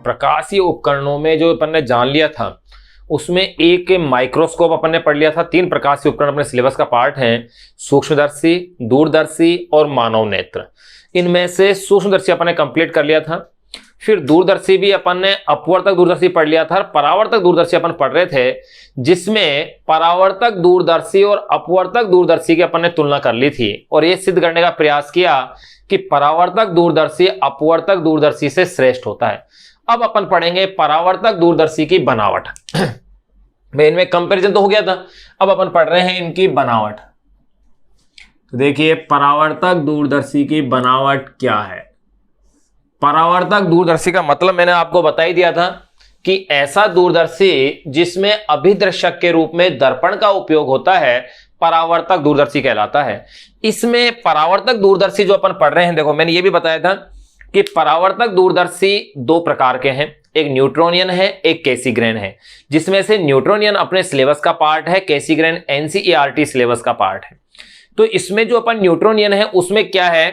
प्रकाशीय उपकरणों में जो अपन ने जान लिया था उसमें एक माइक्रोस्कोप अपन ने पढ़ लिया था। 3 प्रकाशीय उपकरण अपने सिलेबस का पार्ट हैं, सूक्ष्मदर्शी, दूरदर्शी और मानव नेत्र। इनमें से सूक्ष्मदर्शी अपन ने कंप्लीट कर लिया था। फिर दूरदर्शी भी अपन ने अपवर्तक दूरदर्शी पढ़ लिया था। परावर्तक दूरदर्शी अपन पढ़ रहे थे, जिसमें परावर्तक दूरदर्शी और अपवर्तक दूरदर्शी की अपन ने तुलना कर ली थी और यह सिद्ध करने का प्रयास किया कि परावर्तक दूरदर्शी अपवर्तक दूरदर्शी से श्रेष्ठ होता है। अब अपन पढ़ेंगे परावर्तक दूरदर्शी की बनावट। मैं इनमें कंपैरिजन तो हो गया था, अब अपन पढ़ रहे हैं इनकी बनावट। तो देखिए परावर्तक दूरदर्शी की बनावट क्या है। परावर्तक दूरदर्शी का मतलब मैंने आपको बता ही दिया था कि ऐसा दूरदर्शी जिसमें अभिदर्शक के रूप में दर्पण का उपयोग होता है परावर्तक दूरदर्शी कहलाता है। इसमें परावर्तक दूरदर्शी जो अपन पढ़ रहे हैं, देखो मैंने ये भी बताया था कि परावर्तक दूरदर्शी 2 प्रकार के हैं, एक न्यूट्रोनियन है, एक कैसीग्रेन है, जिसमें से न्यूट्रोनियन अपने सिलेबस का पार्ट है, कैसीग्रेन एनसीईआरटी सिलेबस का पार्ट है। तो इसमें जो अपन न्यूट्रोनियन है उसमें क्या है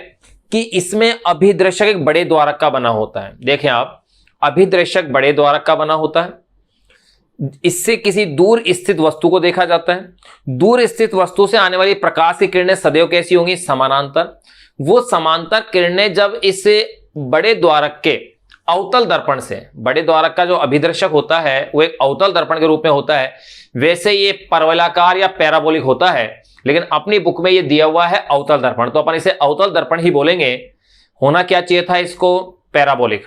कि इसमें अभिदर्शक एक बड़े द्वारक का बना होता है। देखें आप, अभिदर्शक बड़े द्वारक का बना होता है। इससे किसी दूर स्थित वस्तु को देखा जाता है। दूर स्थित वस्तु से आने वाली प्रकाश की किरणें सदैव कैसी होंगी? समानांतर। वो समांतर किरणें जब इस बड़े द्वारक के अवतल दर्पण से, बड़े द्वारक का जो अभिदर्शक होता है वो एक अवतल दर्पण के रूप में होता है, वैसे ये परवलयाकार या पैराबोलिक होता है, लेकिन अपनी बुक में ये दिया हुआ है अवतल दर्पण, तो अपन इसे अवतल दर्पण ही बोलेंगे। होना क्या चाहिए था इसको? पैराबोलिक,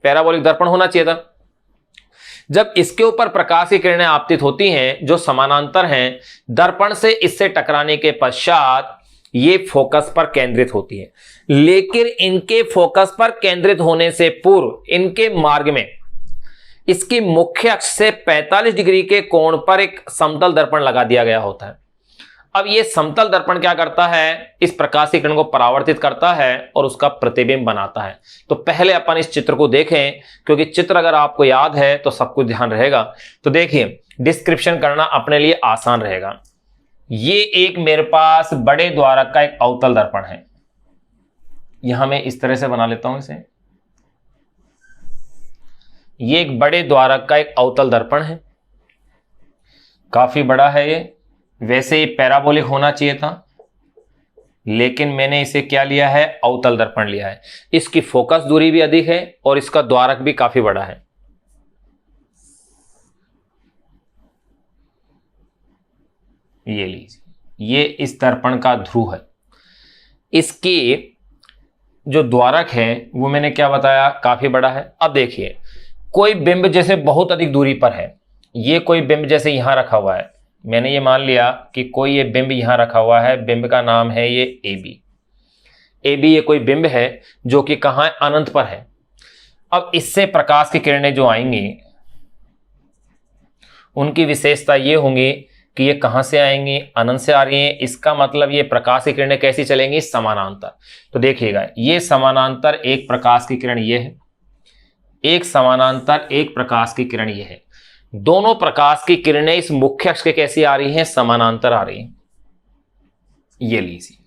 पैराबोलिक दर्पण होना चाहिए था। जब इसके ऊपर प्रकाश की किरणें आपतित होती हैं जो समानांतर हैं, दर्पण से इससे टकराने के पश्चात ये फोकस पर केंद्रित होती है, लेकिन इनके फोकस पर केंद्रित होने से पूर्व इनके मार्ग में इसकी मुख्य अक्ष से 45 डिग्री के कोण पर एक समतल दर्पण लगा दिया गया होता है। अब ये समतल दर्पण क्या करता है? इस प्रकाश की किरण को परावर्तित करता है और उसका प्रतिबिंब बनाता है। तो पहले अपन इस चित्र को देखें, क्योंकि चित्र अगर आपको याद है तो सब कुछ ध्यान रहेगा। तो देखिए, डिस्क्रिप्शन करना अपने लिए आसान रहेगा। ये एक मेरे पास बड़े द्वारक का एक अवतल दर्पण है। यहां मैं इस तरह से बना लेता हूं इसे। ये एक बड़े द्वारक का एक अवतल दर्पण है, काफी बड़ा है ये। वैसे ये पैराबोलिक होना चाहिए था, लेकिन मैंने इसे क्या लिया है? अवतल दर्पण लिया है। इसकी फोकस दूरी भी अधिक है और इसका द्वारक भी काफी बड़ा है। ये लीजिए, ये इस दर्पण का ध्रुव है। इसकी जो द्वारक है वो मैंने क्या बताया? काफी बड़ा है। अब देखिए, कोई बिंब जैसे बहुत अधिक दूरी पर है, ये कोई बिंब जैसे यहां रखा हुआ है, मैंने ये मान लिया कि कोई ये बिंब यहां रखा हुआ है, बिंब का नाम है ये AB। AB ये कोई बिंब है जो कि कहां है? अनंत पर है। अब इससे प्रकाश की किरणें जो आएंगी उनकी विशेषता ये होंगी कि ये कहां से आएंगी? अनंत से आ रही है। इसका मतलब ये प्रकाश की किरणें कैसी चलेंगी? समानांतर। तो देखिएगा, ये समानांतर एक प्रकाश की किरण ये है, एक समानांतर एक प्रकाश की किरण ये है। दोनों प्रकाश की किरणें इस मुख्य अक्ष के कैसी आ रही हैं? समानांतर आ रही हैं। ये लीजिए,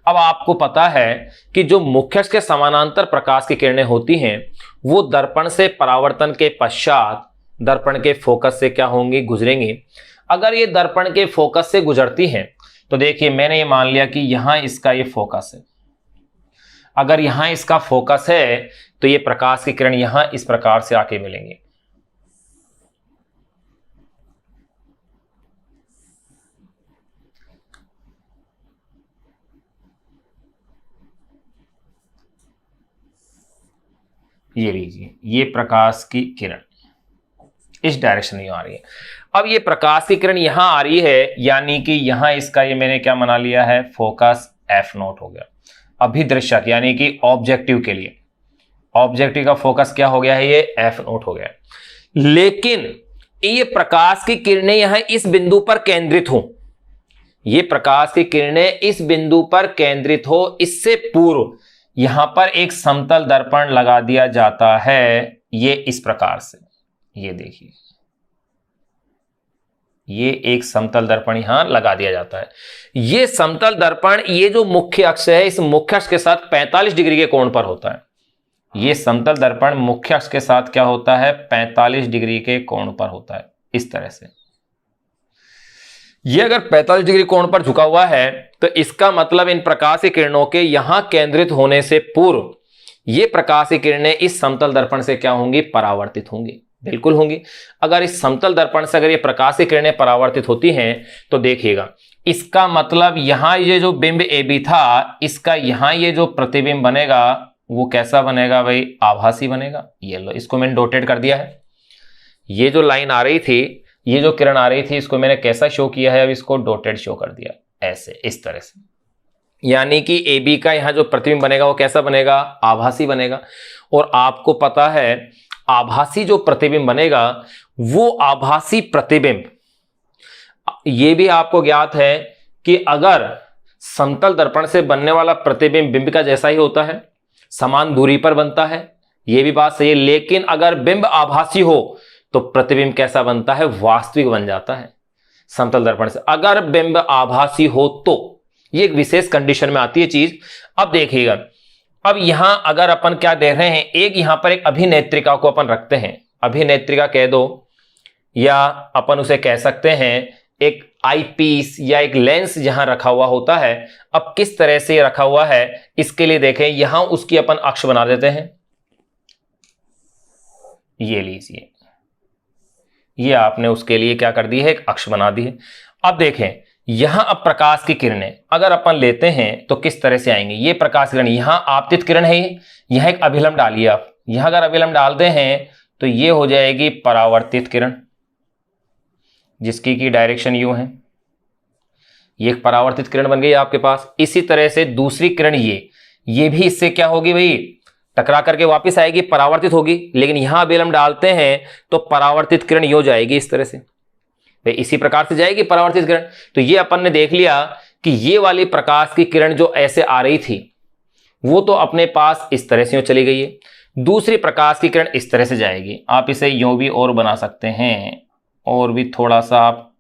अब आपको पता है कि जो मुख्य अक्ष के समानांतर प्रकाश की किरणें होती हैं वो दर्पण से परावर्तन के पश्चात दर्पण के फोकस से क्या होंगी? गुजरेंगी। अगर ये दर्पण के फोकस से गुजरती हैं तो देखिए, मैंने ये मान लिया कि यहां इसका ये फोकस है। अगर यहां इसका फोकस है तो ये प्रकाश की किरण यहां इस प्रकार से आके मिलेंगी। ये लीजिए, ये प्रकाश की किरण इस डायरेक्शन में आ रही है। अब ये प्रकाश की किरण यहां आ रही है, यानी कि यहां इसका ये मैंने क्या बना लिया है? फोकस F0 हो गया। अभिदर्शक यानी कि ऑब्जेक्टिव के लिए, ऑब्जेक्टिव का फोकस क्या हो गया है? ये F0 हो गया। लेकिन ये प्रकाश की किरणें यहां इस बिंदु पर केंद्रित हो, ये प्रकाश की किरणें इस बिंदु पर केंद्रित हो, इससे पूर्व यहां पर एक समतल दर्पण लगा दिया जाता है, ये इस प्रकार से। ये देखिए, ये एक समतल दर्पण यहां लगा दिया जाता है। ये समतल दर्पण, ये जो मुख्य अक्ष है, इस मुख्य अक्ष के साथ 45 डिग्री के कोण पर होता है। ये समतल दर्पण मुख्य अक्ष के साथ क्या होता है, 45 डिग्री के कोण पर होता है, इस तरह से। ये अगर 45 डिग्री कोण पर झुका हुआ है तो इसका मतलब इन प्रकाश की किरणों के यहां केंद्रित होने से पूर्व ये प्रकाश की किरणें इस समतल दर्पण से क्या होंगी, परावर्तित होंगी, बिल्कुल होंगी। अगर इस समतल दर्पण से अगर ये प्रकाश की किरणें परावर्तित होती हैं तो देखिएगा, इसका मतलब यहां ये जो बिंब AB था, इसका यहां ये जो प्रतिबिंब बनेगा वो कैसा बनेगा भाई, आभासी बनेगा। ये लो, इसको मैंने डॉटेड कर दिया है। ये जो लाइन आ रही थी, ये जो किरण आ रही थी, इसको मैंने कैसा शो किया है, अब इसको डॉटेड शो कर दिया, ऐसे, इस तरह से। यानी कि AB का यहां जो प्रतिबिंब बनेगा वो कैसा बनेगा, आभासी बनेगा। और आपको पता है आभासी जो प्रतिबिंब बनेगा वो आभासी प्रतिबिंब, ये भी आपको ज्ञात है कि अगर समतल दर्पण से बनने वाला प्रतिबिंब बिंब का जैसा ही होता है, समान दूरी पर बनता है, ये भी बात सही है। लेकिन अगर बिंब आभासी हो तो प्रतिबिंब कैसा बनता है, वास्तविक बन जाता है समतल दर्पण से। अगर बिंब आभासी हो तो ये एक विशेष कंडीशन में आती है चीज। अब देखिएगा, अब यहां अगर अपन क्या देख रहे हैं, एक यहां पर एक अभिनेत्रिका को अपन रखते हैं, अभिनेत्रिका कह दो या अपन उसे कह सकते हैं एक आईपीस या एक लेंस जहां रखा हुआ होता है। अब किस तरह से रखा हुआ है इसके लिए देखें, यहां उसकी अपन अक्ष बना देते हैं, ये लीजिए, ये आपने उसके लिए क्या कर दी है, एक अक्ष बना दी है। अब देखें यहां अब प्रकाश की किरणें अगर अपन लेते हैं तो किस तरह से आएंगे, ये प्रकाश किरण यहां आपतित किरण है, यहां एक अभिलंब डालिए आप, यहां अगर अभिलंब डालते हैं तो ये हो जाएगी परावर्तित किरण, जिसकी की डायरेक्शन यू है, ये एक परावर्तित किरण बन गई आपके पास। इसी तरह से दूसरी किरण ये भी इससे क्या होगी भाई, टकरा करके वापस आएगी, परावर्तित होगी। लेकिन यहां अभिलंब डालते हैं तो परावर्तित किरण ये हो जाएगी इस तरह से, इसी प्रकार से जाएगी परावर्तित किरण। तो ये अपन ने देख लिया कि ये वाली प्रकाश की किरण जो ऐसे आ रही थी वो तो अपने पास इस तरह से चली गई है, दूसरी प्रकाश की किरण इस तरह से जाएगी। आप इसे यूं भी और बना सकते हैं, और भी थोड़ा सा आप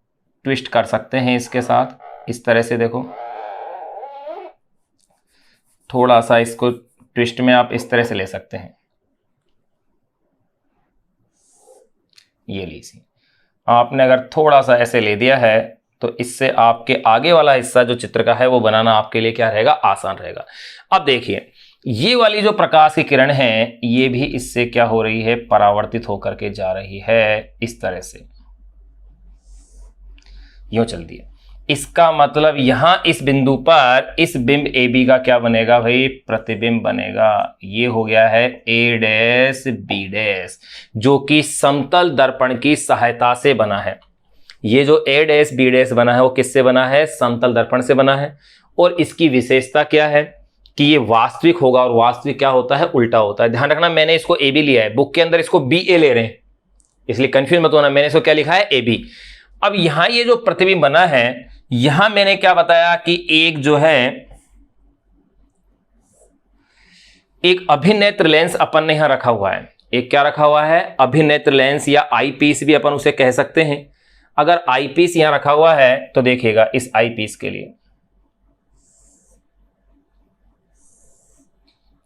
ट्विस्ट कर सकते हैं इसके साथ, इस तरह से देखो, थोड़ा सा इसको ट्विस्ट में आप इस तरह से ले सकते हैं, ये लीजिए। आपने अगर थोड़ा सा ऐसे ले दिया है तो इससे आपके आगे वाला हिस्सा जो चित्र का है वो बनाना आपके लिए क्या रहेगा, आसान रहेगा। अब देखिए ये वाली जो प्रकाश की किरण है ये भी इससे क्या हो रही है, परावर्तित होकर के जा रही है इस तरह से, यूं चलती है। इसका मतलब यहां इस बिंदु पर इस बिंब AB का क्या बनेगा भाई, प्रतिबिंब बनेगा। ये हो गया है A डैश B डैश, जो कि समतल दर्पण की सहायता से बना है। ये जो A डैश B डैश बना है वो किससे बना है, समतल दर्पण से बना है। और इसकी विशेषता क्या है कि ये वास्तविक होगा, और वास्तविक क्या होता है, उल्टा होता है। ध्यान रखना मैंने इसको AB लिया है, बुक के अंदर इसको BA ले रहे हैं, इसलिए कंफ्यूज मत होना, मैंने इसको क्या लिखा है, AB। अब यहां ये जो प्रतिबिंब बना है, यहां मैंने क्या बताया कि एक जो है एक अभिनेत्र लेंस अपन ने यहां रखा हुआ है। एक क्या रखा हुआ है, अभिनेत्र लेंस या आईपीस भी अपन उसे कह सकते हैं। अगर आईपीस यहां रखा हुआ है तो देखिएगा इस आईपीस के लिए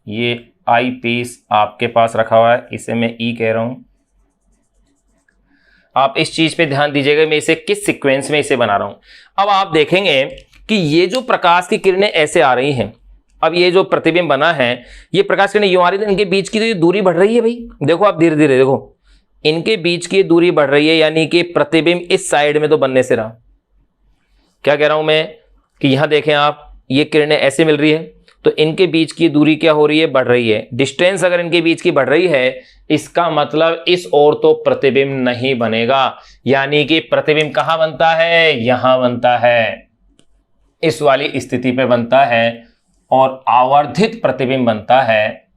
ये आईपीस आपके पास रखा हुआ है, इसे मैं ई कह रहा हूं। आप इस चीज पे ध्यान दीजिएगा मैं इसे किस सीक्वेंस में इसे बना रहा हूं। अब आप देखेंगे कि ये जो प्रकाश की किरणें ऐसे आ रही हैं, अब ये जो प्रतिबिंब बना है ये प्रकाश किरणें यूं आ रही है, इनके बीच की तो ये दूरी बढ़ रही है भाई, देखो आप धीरे धीरे देखो इनके बीच की दूरी बढ़ रही है, यानी कि प्रतिबिंब इस साइड में तो बनने से रहा। क्या कह रहा हूं मैं कि यहां देखें आप, ये किरणें ऐसे मिल रही है तो इनके बीच की दूरी क्या हो रही है, बढ़ रही है। डिस्टेंस अगर इनके बीच की बढ़ रही है इसका मतलब इस ओर तो प्रतिबिंब नहीं बनेगा, यानी कि प्रतिबिंब कहां बनता है, यहां बनता है, इस वाली स्थिति पे बनता है। और आवर्धित प्रतिबिंब बनता है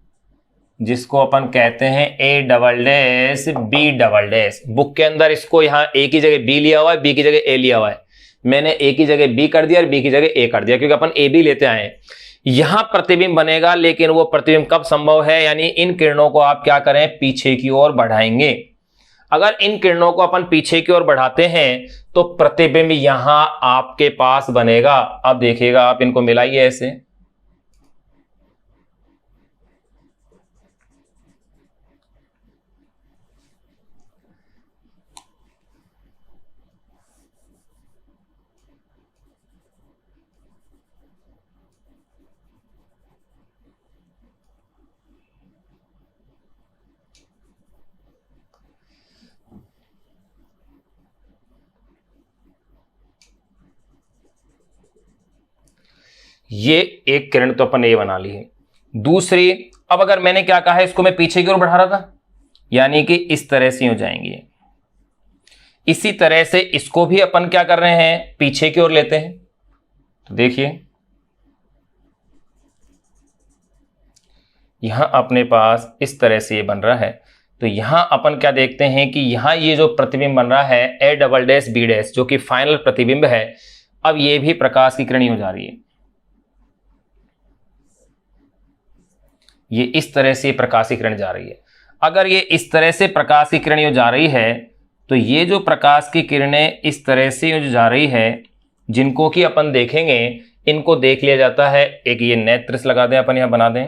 जिसको अपन कहते हैं A double dash B double dash. Book के अंदर इसको यहां A की जगह B लिया हुआ है, B की जगह A लिया हुआ है, मैंने A की जगह B कर दिया और B की जगह A कर दिया क्योंकि अपन AB लेते आए हैं। यहां प्रतिबिंब बनेगा, लेकिन वो प्रतिबिंब कब संभव है, यानी इन किरणों को आप क्या करें, पीछे की ओर बढ़ाएंगे। अगर इन किरणों को अपन पीछे की ओर बढ़ाते हैं तो प्रतिबिंब यहां आपके पास बनेगा। अब देखिएगा आप इनको मिलाइए ऐसे, ये एक किरण तो अपन ये बना ली है। दूसरी, अब अगर मैंने क्या कहा है, इसको मैं पीछे की ओर बढ़ा रहा था, यानी कि इस तरह से हो जाएंगे। इसी तरह से इसको भी अपन क्या कर रहे हैं, पीछे की ओर लेते हैं। तो देखिए यहां अपने पास इस तरह से ये बन रहा है। तो यहां अपन क्या देखते हैं कि यहां ये जो प्रतिबिंब बन रहा है A double dash B dash, जो कि फाइनल प्रतिबिंब है, अब ये भी प्रकाश की किरण हो जा रही है। ये इस तरह से प्रकाश की किरण जा रही है। अगर ये इस तरह से प्रकाश की किरण जा रही है, तो ये जो प्रकाश की किरणें इस तरह से जो जा रही है, जिनको कि अपन देखेंगे, इनको देख लिया जाता है। एक ये नेत्र लगा दें अपन, यहां बना दें,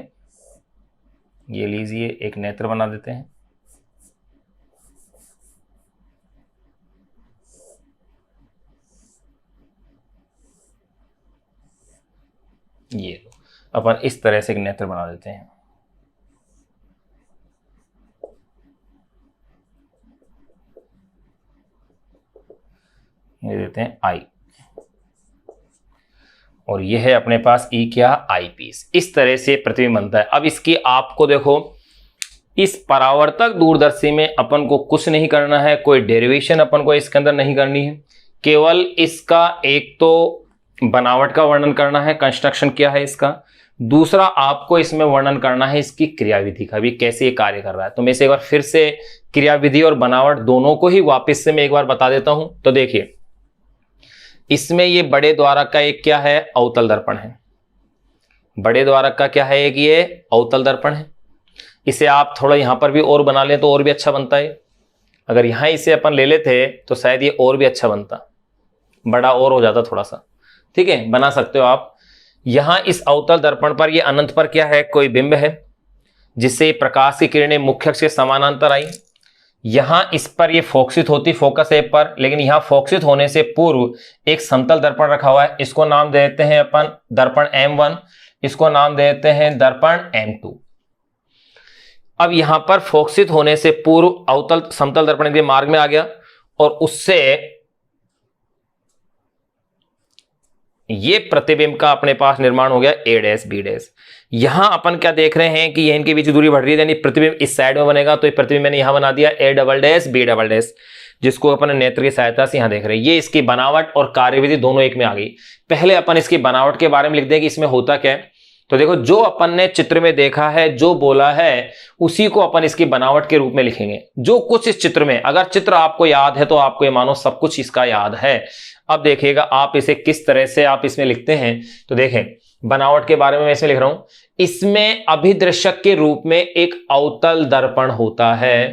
ये लीजिए एक नेत्र बना देते हैं। ये लो, अपन इस तरह से एक नेत्र बना देते हैं। ये देते हैं आई, और यह है अपने पास ई क्या, आई पीस। इस तरह से प्रतिबिंब बनता है। अब इसकी आपको देखो, इस परावर्तक दूरदर्शी में अपन को कुछ नहीं करना है, कोई डेरिवेशन अपन को इसके अंदर नहीं करनी है, केवल इसका एक तो बनावट का वर्णन करना है, कंस्ट्रक्शन क्या है इसका। दूसरा आपको इसमें वर्णन करना है इसकी क्रियाविधि का भी, कैसे ये कार्य कर रहा है। तो मैं इसे एक बार फिर से क्रियाविधि और बनावट दोनों को ही वापस से मैं एक बार बता देता हूं। तो देखिए, इसमें ये बड़े द्वारक का एक क्या है, अवतल दर्पण है। बड़े द्वारक का क्या है, एक ये अवतल दर्पण है। इसे आप थोड़ा यहां पर भी और बना लें तो और भी अच्छा बनता है। अगर यहां इसे अपन ले लेते तो शायद ये और भी अच्छा बनता, बड़ा और हो जाता थोड़ा सा। ठीक है, बना सकते हो आप। यहां इस अवतल दर्पण पर ये अनंत पर क्या है, कोई बिंब है, जिससे प्रकाश की किरणें मुख्य अक्ष के समानांतर आई। यहां इस पर ये फोकसित होती, फोकस है पर, लेकिन यहां फोकसित होने से पूर्व एक समतल दर्पण रखा हुआ है। इसको नाम देते हैं अपन दर्पण M1, इसको नाम देते हैं दर्पण M2। अब यहां पर फोकसित होने से पूर्व अवतल समतल दर्पण के मार्ग में आ गया, और उससे ये प्रतिबिंब का अपने पास निर्माण हो गया ए डैश बी डैश। यहां अपन क्या देख रहे हैं कि ये इनके बीच दूरी बढ़ रही है, यानी प्रतिबिंब इस साइड में बनेगा। तो ये प्रतिबिंब मैंने यहां बना दिया A double dash B double dash, जिसको अपन नेत्र की सहायता से यहां देख रहे हैं। ये इसकी बनावट और कार्यविधि दोनों एक में आ गई। पहले अपन इसकी बनावट के बारे में लिख दें कि इसमें होता क्या है। तो देखो, जो अपन ने चित्र में देखा है, जो बोला है, उसी को अपन इसकी बनावट के रूप में लिखेंगे। जो कुछ इस चित्र में, अगर चित्र आपको याद है तो आपको ये मानो सब कुछ इसका याद है। अब देखिएगा आप इसे किस तरह से आप इसमें लिखते हैं। तो देखें, बनावट के बारे में मैं इसमें लिख रहा हूं, इसमें अभिदर्शक के रूप में एक अवतल दर्पण होता है।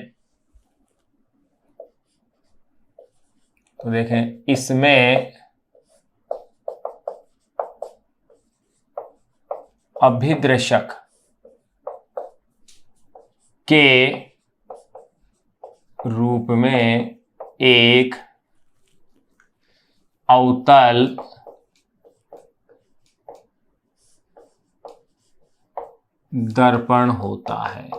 तो देखें, इसमें अभिदर्शक के रूप में एक अवतल दर्पण होता है।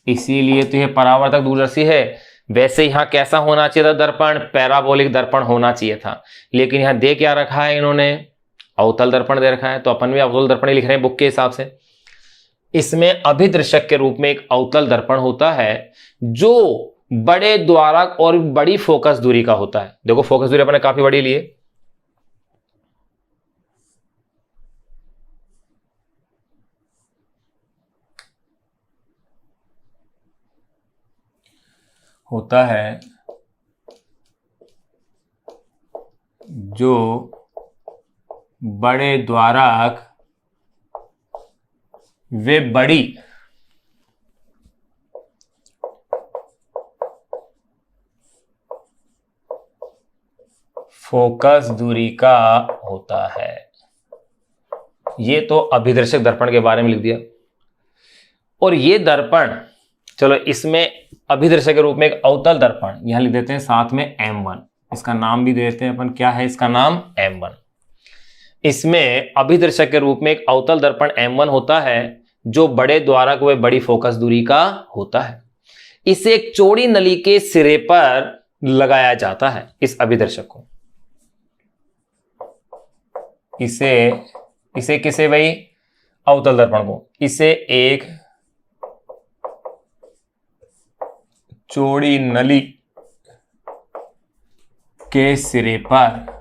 इसीलिए तो यह परावर्तक दूरदर्शी है। वैसे यहां कैसा होना चाहिए था दर्पण, पैराबोलिक दर्पण होना चाहिए था, लेकिन यहां दे क्या रखा है इन्होंने, अवतल दर्पण दे रखा है। तो अपन भी अवतल दर्पण ही लिख रहे हैं बुक के हिसाब से। इसमें अभिदर्शक के रूप में एक अवतल दर्पण होता है, जो बड़े द्वारक और बड़ी फोकस दूरी का होता है। देखो, फोकस दूरी अपने काफी बड़ी लिए, होता है जो बड़े द्वारक वे बड़ी फोकस दूरी का होता है। ये तो अभिदर्शक दर्पण के बारे में लिख दिया। और ये दर्पण, चलो इसमें अभिदर्शक के रूप में एक अवतल दर्पण यहां लिख देते हैं, साथ में M1, इसका नाम भी दे देते हैं अपन, क्या है इसका नाम, M1। इसमें अभिदर्शक के रूप में एक अवतल दर्पण M1 होता है, जो बड़े द्वारक व बड़ी फोकस दूरी का होता है। इसे एक चौड़ी नली के सिरे पर लगाया जाता है, इस अभिदर्शक को। इसे इसे किसे भाई, अवतल दर्पण को, इसे एक चौड़ी नली के सिरे पर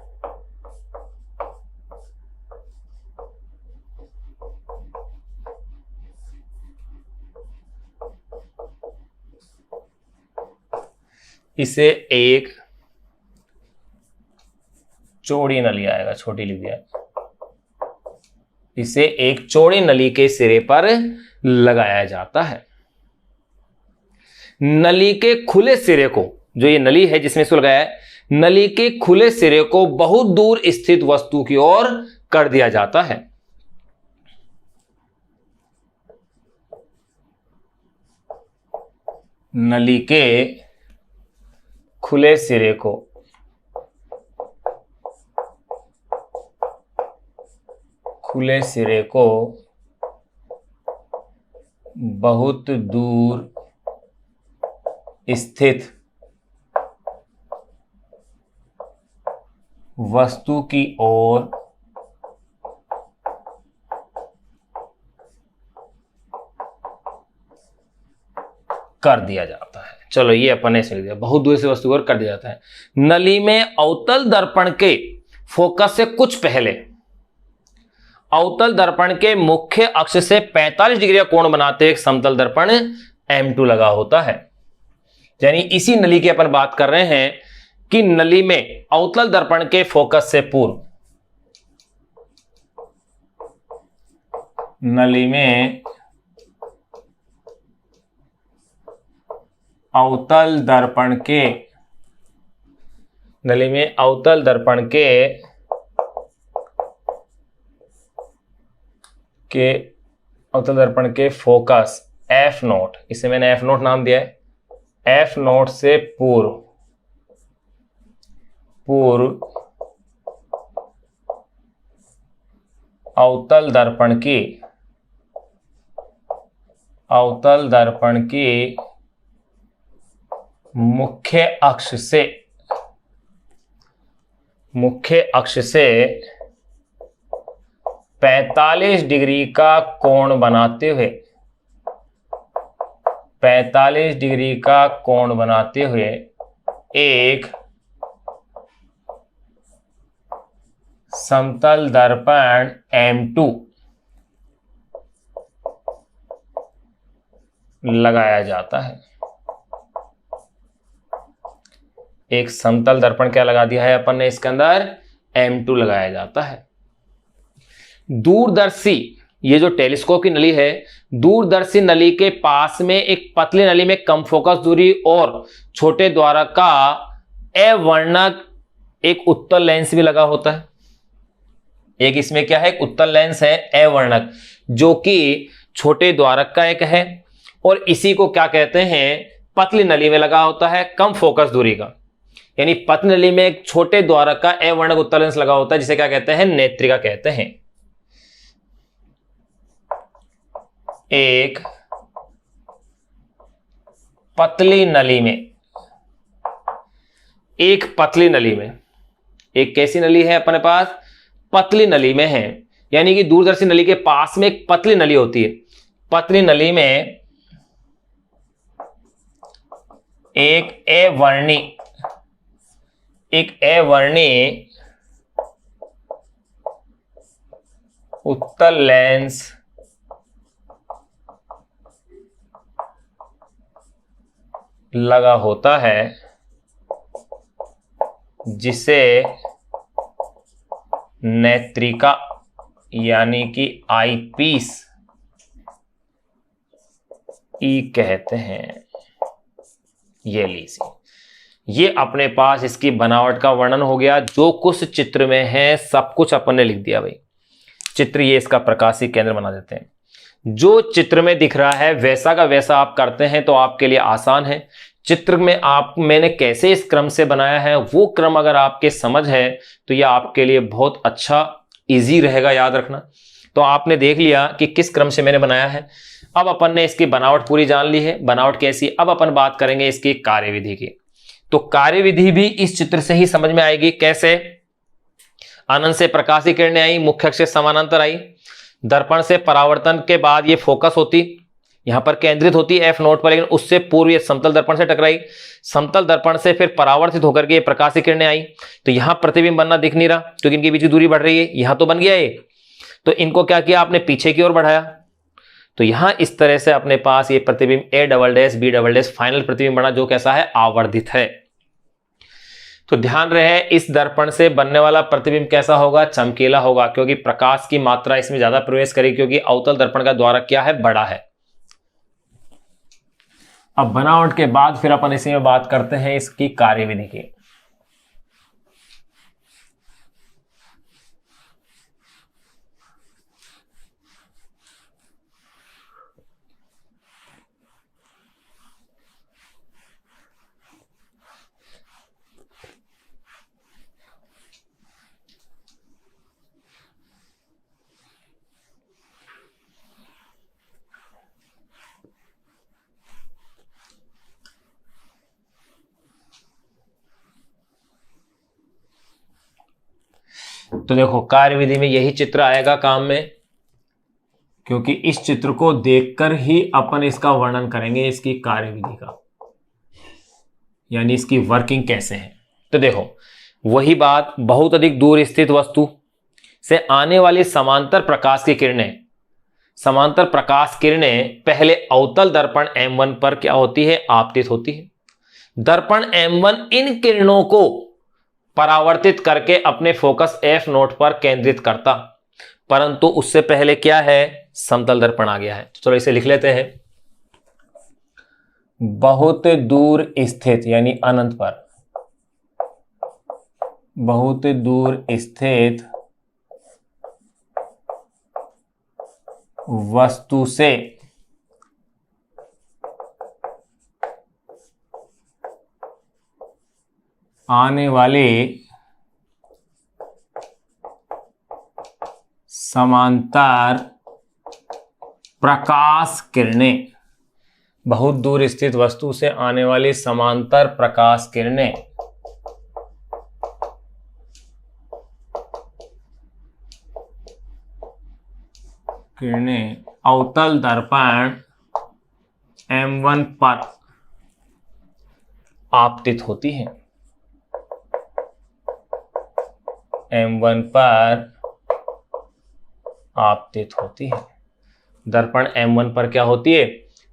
इसे एक चौड़ी नली आएगा, छोटी लिख दिया, इसे एक चौड़ी नली के सिरे पर लगाया जाता है। नली के खुले सिरे को, जो ये नली है जिसमें इसको लगाया है, नली के खुले सिरे को बहुत दूर स्थित वस्तु की ओर कर दिया जाता है। नली के खुले सिरे को बहुत दूर स्थित वस्तु की ओर कर दिया जाता है। चलो ये अपन ने लिख दिया, बहुत दूर से वस्तु की ओर कर दिया जाता है। नली में अवतल दर्पण के फोकस से कुछ पहले अवतल दर्पण के मुख्य अक्ष से 45 डिग्री का कोण बनाते एक समतल दर्पण M2 लगा होता है। यानी इसी नली की अपन बात कर रहे हैं कि नली में अवतल दर्पण के फोकस से पूर्व, नली में अवतल दर्पण के अवतल दर्पण के फोकस F0, इसे मैंने F0 नाम दिया है, F0 से पूर्व अवतल दर्पण की मुख्य अक्ष से 45 डिग्री का कोण बनाते हुए एक समतल दर्पण M2 लगाया जाता है। एक समतल दर्पण क्या लगा दिया है अपन ने इसके अंदर, M2 लगाया जाता है। दूरदर्शी, ये जो टेलीस्कोप की नली है, दूरदर्शी नली के पास में एक पतली नली में कम फोकस दूरी और छोटे द्वारक का अवर्णक एक उत्तल लेंस भी लगा होता है। एक इसमें क्या है, एक उत्तल लेंस है अवर्णक, जो कि छोटे द्वारक का एक है, और इसी को क्या कहते हैं, पतली नली में लगा होता है, कम फोकस दूरी का। यानी पतली नली में एक छोटे द्वारक का अवर्णक उत्तल लेंस लगा होता है, जिसे क्या कहते हैं, नेत्रिका कहते हैं। एक पतली नली में एक कैसी नली है अपने पास, पतली नली में है। यानी कि दूरदर्शी नली के पास में एक पतली नली होती है, पतली नली में एक अवर्णी उत्तल लेंस लगा होता है, जिसे नेत्रिका यानी कि आईपीस ई कहते हैं। ये लीजिए, ये अपने पास इसकी बनावट का वर्णन हो गया। जो कुछ चित्र में है सब कुछ अपन ने लिख दिया भाई। चित्र ये इसका प्रकाशिक केंद्र बना देते हैं। जो चित्र में दिख रहा है वैसा का वैसा आप करते हैं तो आपके लिए आसान है। चित्र में मैंने कैसे इस क्रम से बनाया है, वो क्रम अगर आपके समझ है तो यह आपके लिए बहुत अच्छा इजी रहेगा याद रखना। तो आपने देख लिया कि किस क्रम से मैंने बनाया है। अब अपन ने इसकी बनावट पूरी जान ली है, बनावट कैसी। अब अपन बात करेंगे इसकी कार्यविधि की। तो कार्यविधि भी इस चित्र से ही समझ में आएगी। कैसे? अनंत से प्रकाश की किरणें आई, मुख्य अक्ष से समानांतर आई। दर्पण से परावर्तन के बाद ये फोकस होती, यहां पर केंद्रित होती F नोट पर, लेकिन उससे पूर्व ये समतल दर्पण से टकराई। समतल दर्पण से फिर परावर्तित होकर के ये प्रकाश की किरणें आई। तो यहां प्रतिबिंब बनना दिख नहीं रहा क्योंकि इनके बीच की दूरी बढ़ रही है। यहां तो बन गया ये, तो इनको क्या किया आपने, पीछे की ओर बढ़ाया। तो यहां इस तरह से अपने पास ये प्रतिबिंब A double dash B double dash final प्रतिबिंब बना, जो कैसा है, आवर्धित है। तो ध्यान रहे इस दर्पण से बनने वाला प्रतिबिंब कैसा होगा, चमकीला होगा, क्योंकि प्रकाश की मात्रा इसमें ज्यादा प्रवेश करेगी, क्योंकि अवतल दर्पण का द्वारक क्या है, बड़ा है। अब बनावट के बाद फिर अपन इसी में बात करते हैं इसकी कार्यविधि की। तो देखो कार्यविधि में यही चित्र आएगा काम में, क्योंकि इस चित्र को देखकर ही अपन इसका वर्णन करेंगे, इसकी कार्यविधि का, यानी इसकी वर्किंग कैसे है। तो देखो वही बात, बहुत अधिक दूर स्थित वस्तु से आने वाली समांतर प्रकाश की किरणें, समांतर प्रकाश किरणें पहले अवतल दर्पण M1 पर क्या होती है, आपतित होती है। दर्पण M1 इन किरणों को परावर्तित करके अपने फोकस F नोट पर केंद्रित करता, परंतु उससे पहले क्या है, समतल दर्पण आ गया है। तो चलो इसे लिख लेते हैं। बहुत दूर स्थित यानी अनंत पर, बहुत दूर स्थित वस्तु से आने वाले समांतर प्रकाश किरणें, बहुत दूर स्थित वस्तु से आने वाली समांतर प्रकाश किरणें अवतल दर्पण M1 पर आपतित होती है। M1 पर आपतित होती है। दर्पण M1 पर क्या होती है,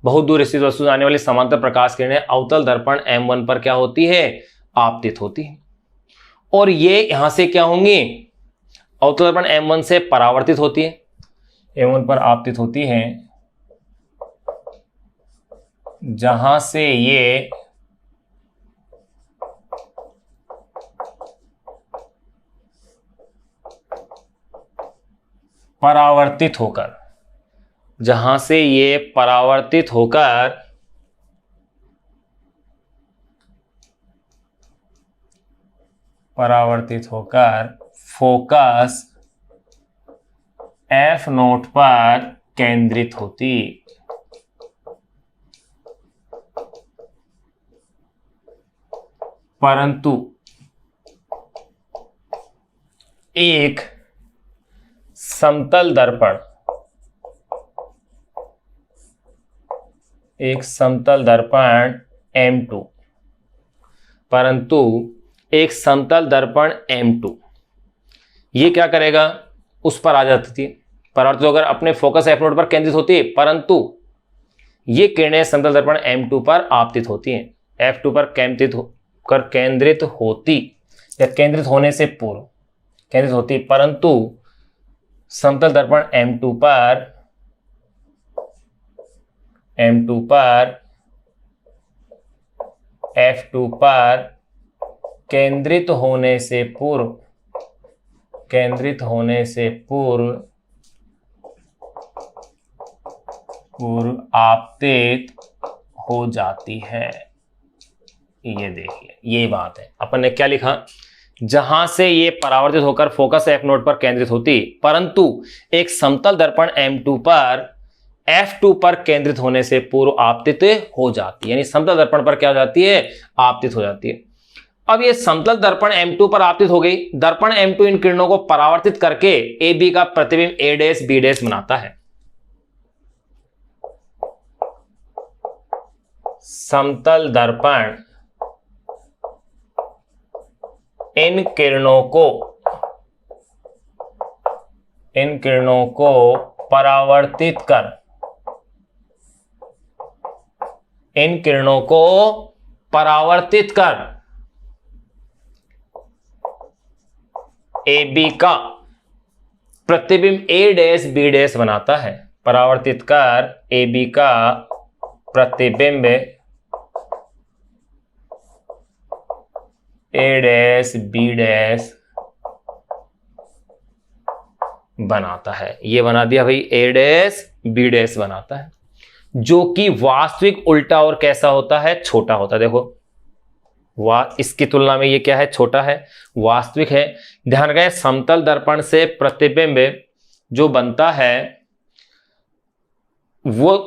बहुत दूर स्थित वस्तु से आने वाली समांतर प्रकाश किरणें अवतल दर्पण M1 पर क्या होती है, आपतित होती है। और ये यहां से क्या होंगी, अवतल दर्पण M1 से परावर्तित होती है, M1 पर आपतित होती है, जहां से ये परावर्तित होकर, जहां से ये परावर्तित होकर फोकस F नोट पर केंद्रित होती। परंतु एक समतल दर्पण, M2, परंतु एक समतल दर्पण M2 ये क्या करेगा, उस पर आ जाती थी, परावर्तित होकर अपने फोकस F नोट पर केंद्रित होती है, परंतु ये किरणें समतल दर्पण M2 पर आपतित होती हैं। F2 पर केंद्रित होती या केंद्रित होने से पूर्व केंद्रित होती, परंतु समतल दर्पण M2 पर F2 पर केंद्रित होने से पूर्व आपतित हो जाती है। ये देखिए, ये बात है। अपन ने क्या लिखा, जहां से ये परावर्तित होकर फोकस F नोट पर केंद्रित होती, परंतु एक समतल दर्पण M2 पर F2 पर केंद्रित होने से पूर्व आपतित हो जाती, यानी समतल दर्पण पर क्या हो जाती है, आपतित हो जाती है। अब ये समतल दर्पण M2 पर आपतित हो गई। दर्पण M2 इन किरणों को परावर्तित करके AB का प्रतिबिंब A' B' बनाता है। समतल दर्पण इन किरणों को परावर्तित कर AB का प्रतिबिंब A' B' बनाता है। परावर्तित कर AB का प्रतिबिंब A' B' बनाता है। ये बना दिया भाई, A' B' बनाता है, जो कि वास्तविक उल्टा और कैसा होता है, छोटा होता है। देखो इसकी तुलना में ये क्या है, छोटा है, वास्तविक है। ध्यान रखें, समतल दर्पण से प्रतिबिंब जो बनता है वो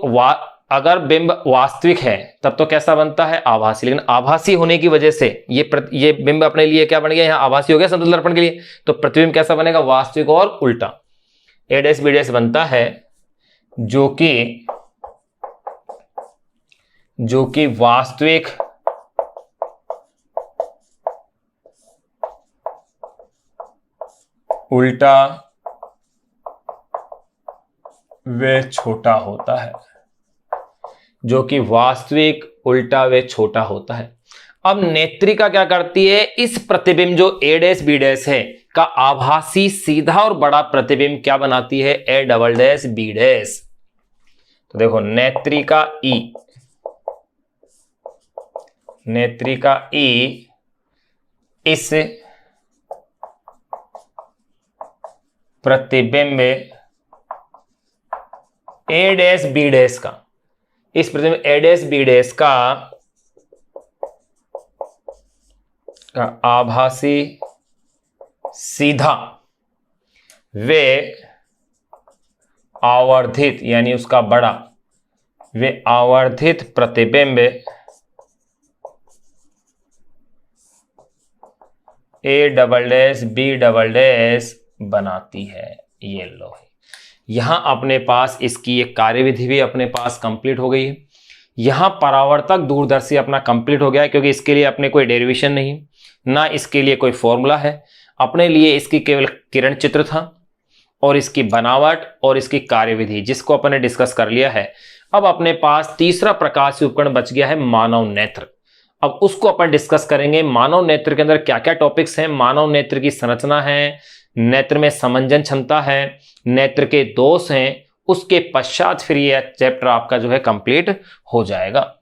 अगर बिंब वास्तविक है तब तो कैसा बनता है, आभासी। लेकिन आभासी होने की वजह से ये बिंब अपने लिए क्या बन गया, यहां आभासी हो गया समतल दर्पण के लिए, तो प्रतिबिंब कैसा बनेगा, वास्तविक और उल्टा। A' B' बनता है जो कि वास्तविक उल्टा व छोटा होता है, जो कि वास्तविक उल्टा व छोटा होता है। अब नेत्रिका क्या करती है, इस प्रतिबिंब जो A' B' है का आभासी सीधा और बड़ा प्रतिबिंब क्या बनाती है, A" B'। तो देखो नेत्रिका E इस प्रतिबिंब A' B' का, इस प्रतिबिंब A' B' का आभासी सीधा वे आवर्धित यानी उसका बड़ा वे आवर्धित प्रतिबिंब A" B' बनाती है। ये लो, यहां अपने पास इसकी एक कार्यविधि भी अपने पास कंप्लीट हो गई है। यहां परावर्तक दूरदर्शी अपना कंप्लीट हो गया है, क्योंकि इसके लिए अपने कोई डेरिवेशन नहीं, ना इसके लिए कोई फॉर्मूला है। अपने लिए इसकी केवल किरण चित्र था और इसकी बनावट और इसकी कार्यविधि, जिसको अपन ने डिस्कस कर लिया है। अब अपने पास तीसरा प्रकाशीय उपकरण बच गया है, मानव नेत्र। अब उसको अपन डिस्कस करेंगे। मानव नेत्र के अंदर क्या क्या टॉपिक्स हैं, मानव नेत्र की संरचना है, नेत्र में समंजन क्षमता है, नेत्र के दोष हैं, उसके पश्चात फिर यह चैप्टर आपका जो है कंप्लीट हो जाएगा।